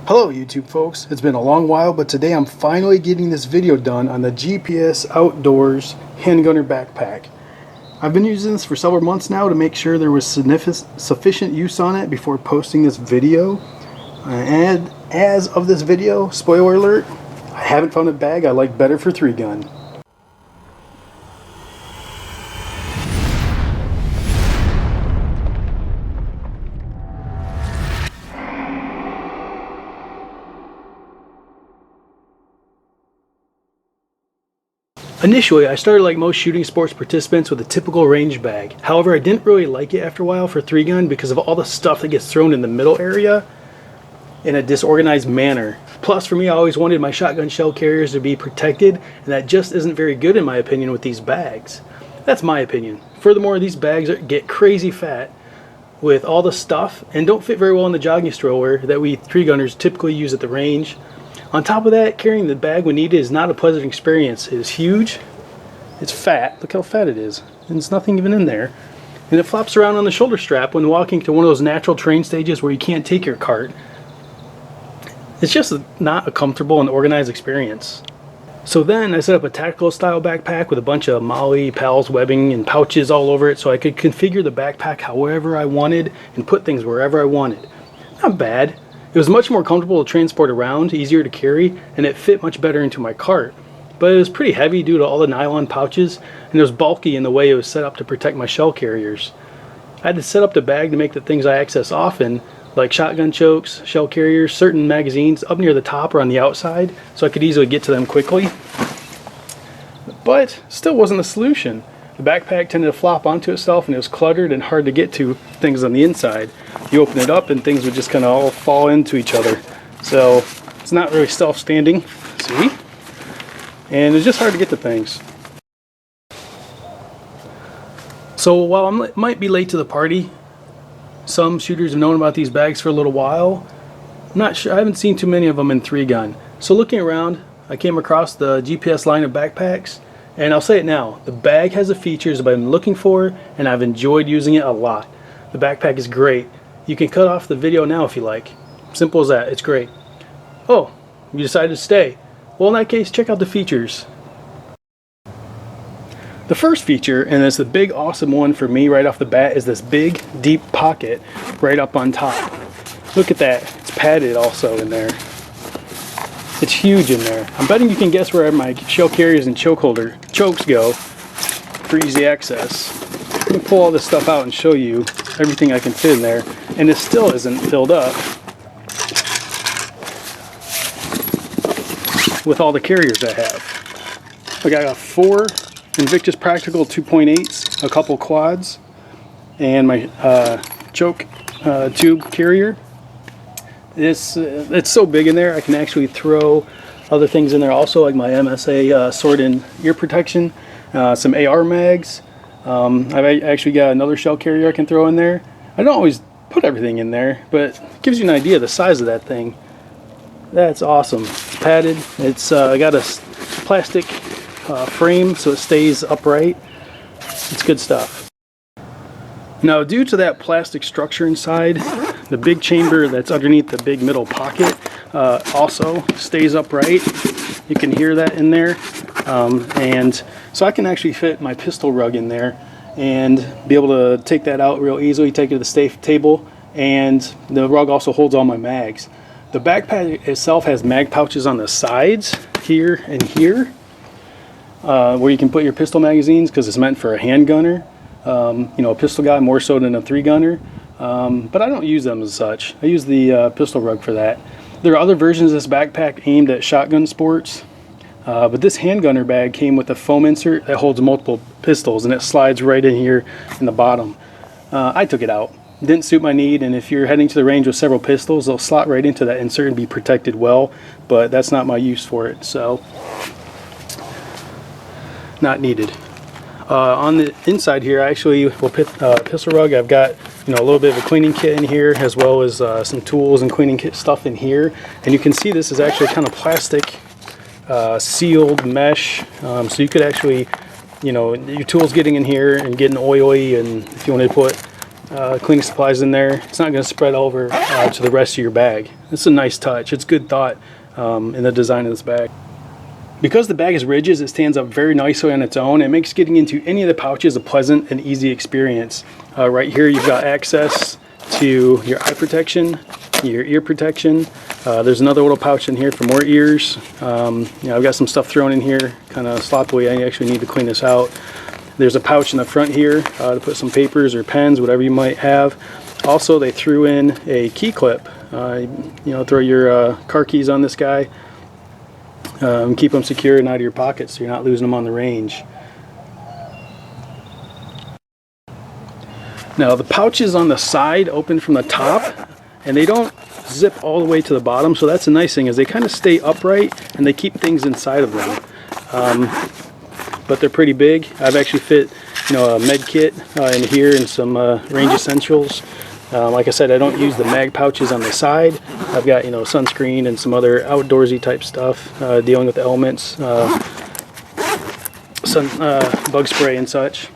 Hello YouTube folks, it's been a long while, but today I'm finally getting this video done on the GPS Outdoors Handgunner Backpack. I've been using this for several months now to make sure there was sufficient use on it before posting this video. And as of this video, spoiler alert, I haven't found a bag I like better for 3-gun. Initially, I started like most shooting sports participants with a typical range bag. However, I didn't really like it after a while for 3-gun because of all the stuff that gets thrown in the middle area in a disorganized manner. Plus, for me, I always wanted my shotgun shell carriers to be protected, and that just isn't very good in my opinion with these bags. That's my opinion. Furthermore, these bags get crazy fat with all the stuff and don't fit very well in the jogging stroller that we 3-gunners typically use at the range. On top of that, carrying the bag when needed is not a pleasant experience. It is huge, it's fat, look how fat it is, and there's nothing even in there. And it flops around on the shoulder strap when walking to one of those natural terrain stages where you can't take your cart. It's just not a comfortable and organized experience. So then I set up a tactical style backpack with a bunch of Molly, Pals webbing and pouches all over it so I could configure the backpack however I wanted and put things wherever I wanted. Not bad. It was much more comfortable to transport around, easier to carry, and it fit much better into my cart. But it was pretty heavy due to all the nylon pouches, and it was bulky in the way it was set up to protect my shell carriers. I had to set up the bag to make the things I access often, like shotgun chokes, shell carriers, certain magazines, up near the top or on the outside, so I could easily get to them quickly. But still wasn't the solution. The backpack tended to flop onto itself and it was cluttered and hard to get to things on the inside. You open it up and things would just kind of all fall into each other. So it's not really self-standing, see? And it's just hard to get to things. So while I might be late to the party, some shooters have known about these bags for a little while. I'm not sure, I haven't seen too many of them in 3-gun. So looking around, I came across the GPS line of backpacks. And I'll say it now, the bag has the features I've been looking for and I've enjoyed using it a lot. The backpack is great. You can cut off the video now if you like. Simple as that, it's great. Oh, you decided to stay. Well, in that case, check out the features. The first feature, and it's the big awesome one for me right off the bat, is this big deep pocket right up on top. Look at that, it's padded also in there. It's huge in there. I'm betting you can guess where my shell carriers and chokes go for easy access. Let me pull all this stuff out and show you everything I can fit in there. And it still isn't filled up with all the carriers I have. I got 4 Invictus Practical 2.8s, a couple quads, and my choke tube carrier. It's so big in there I can actually throw other things in there also, like my MSA sword and ear protection, some AR mags. I've actually got another shell carrier I can throw in there. I don't always put everything in there, but it gives you an idea of the size of that thing. That's awesome. It's padded. It's got a plastic frame so it stays upright. It's good stuff. Now, due to that plastic structure inside, the big chamber that's underneath the big middle pocket also stays upright. You can hear that in there. And so I can actually fit my pistol rug in there and be able to take that out real easily, take it to the safe table, and the rug also holds all my mags. The backpack itself has mag pouches on the sides, here and here, where you can put your pistol magazines because it's meant for a handgunner. You know, a pistol guy more so than a 3-gunner, but I don't use them as such. I use the pistol rug for that. There are other versions of this backpack aimed at shotgun sports, but this handgunner bag came with a foam insert that holds multiple pistols and it slides right in here in the bottom. I took it out. It didn't suit my need, and if you're heading to the range with several pistols, they'll slot right into that insert and be protected well, but that's not my use for it, so not needed. On the inside here, I actually will put pistol rug. I've got a little bit of a cleaning kit in here, as well as some tools and cleaning kit stuff in here. And you can see this is actually kind of plastic sealed mesh, so you could actually, your tools getting in here and getting oily, and if you wanted to put cleaning supplies in there. It's not going to spread over to the rest of your bag. It's a nice touch. It's good thought in the design of this bag. Because the bag is rigid, it stands up very nicely on its own. It makes getting into any of the pouches a pleasant and easy experience. Right here you've got access to your eye protection, your ear protection. There's another little pouch in here for more ears. I've got some stuff thrown in here kind of sloppily. I actually need to clean this out. There's a pouch in the front here to put some papers or pens, whatever you might have. Also, they threw in a key clip. Throw your car keys on this guy. Keep them secure and out of your pockets so you're not losing them on the range. Now the pouches on the side open from the top and they don't zip all the way to the bottom, so that's a nice thing, is they kind of stay upright and they keep things inside of them. But they're pretty big. I've actually fit a med kit in here and some range essentials. Like I said, I don't use the mag pouches on the side. I've got sunscreen and some other outdoorsy type stuff dealing with the elements, bug spray and such.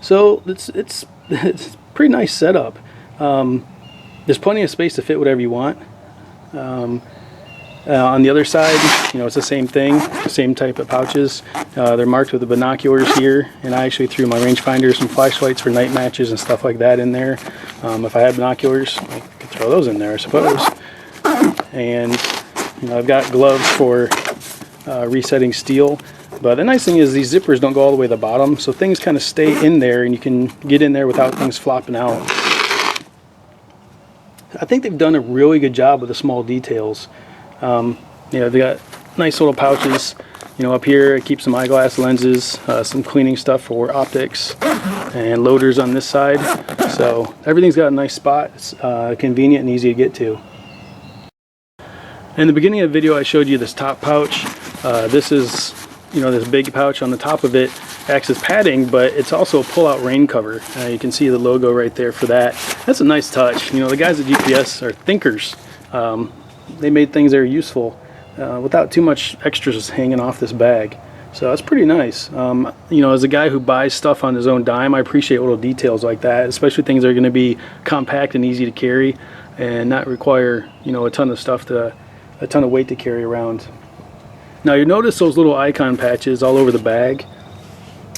So it's a pretty nice setup. There's plenty of space to fit whatever you want. On the other side, it's the same thing, the same type of pouches. They're marked with the binoculars here, and I actually threw my rangefinders and flashlights for night matches and stuff like that in there. If I had binoculars, I could throw those in there, I suppose. And I've got gloves for resetting steel. But the nice thing is these zippers don't go all the way to the bottom, so things kind of stay in there and you can get in there without things flopping out. I think they've done a really good job with the small details. They got nice little pouches. Up here I keep some eyeglass lenses, some cleaning stuff for optics, and loaders on this side. So everything's got a nice spot. It's convenient and easy to get to. In the beginning of the video I showed you this top pouch. This is this big pouch on the top of it acts as padding, but it's also a pull-out rain cover. You can see the logo right there for that. That's a nice touch. The guys at GPS are thinkers. They made things that are useful without too much extras hanging off this bag. So that's pretty nice. As a guy who buys stuff on his own dime, I appreciate little details like that, especially things that are going to be compact and easy to carry and not require a ton of weight to carry around. Now you notice those little icon patches all over the bag.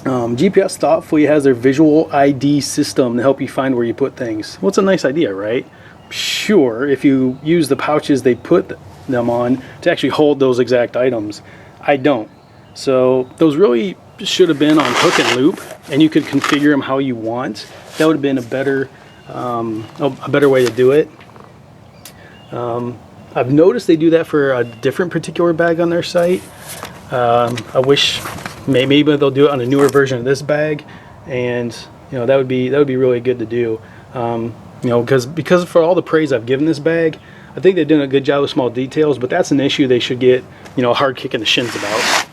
GPS thoughtfully has their visual ID system to help you find where you put things. Well, it's a nice idea, right? Sure, if you use the pouches they put them on to actually hold those exact items. I don't. So those really should have been on hook and loop, and you could configure them how you want. That would have been a better way to do it. I've noticed they do that for a different particular bag on their site. I wish maybe they'll do it on a newer version of this bag, and that would be really good to do. Because for all the praise I've given this bag, I think they've done a good job with small details, but that's an issue they should get a hard kick in the shins about.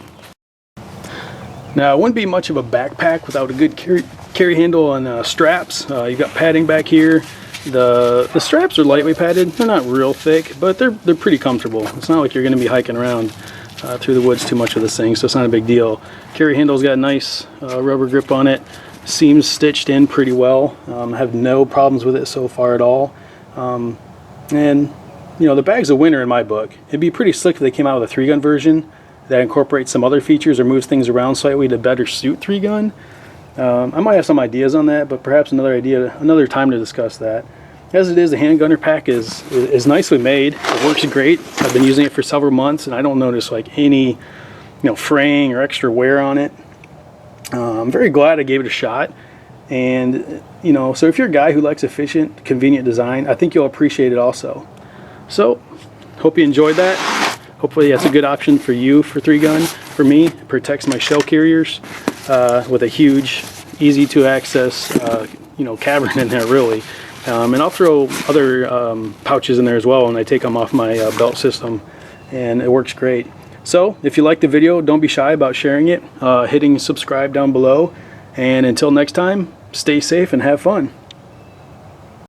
Now, it wouldn't be much of a backpack without a good carry handle and straps. You've got padding back here. The straps are lightly padded. They're not real thick, but they're pretty comfortable. It's not like you're going to be hiking around through the woods too much with this thing, so it's not a big deal. Carry handle's got a nice rubber grip on it. Seams stitched in pretty well. I have no problems with it so far at all. And the bag's a winner in my book. It'd be pretty slick if they came out with a 3-gun version that incorporates some other features or moves things around slightly to better suit 3-gun. I might have some ideas on that, but perhaps another time to discuss that. As it is, the handgunner pack is nicely made. It works great. I've been using it for several months, and I don't notice any fraying or extra wear on it. I'm very glad I gave it a shot, and so if you're a guy who likes efficient, convenient design, I think you'll appreciate it also. So hope you enjoyed that. Hopefully that's a good option for you for 3-gun. For me, it protects my shell carriers with a huge, easy to access cavern in there, really. And I'll throw other pouches in there as well when I take them off my belt system, and it works great. So if you like the video, don't be shy about sharing it, hitting subscribe down below, and until next time, stay safe and have fun.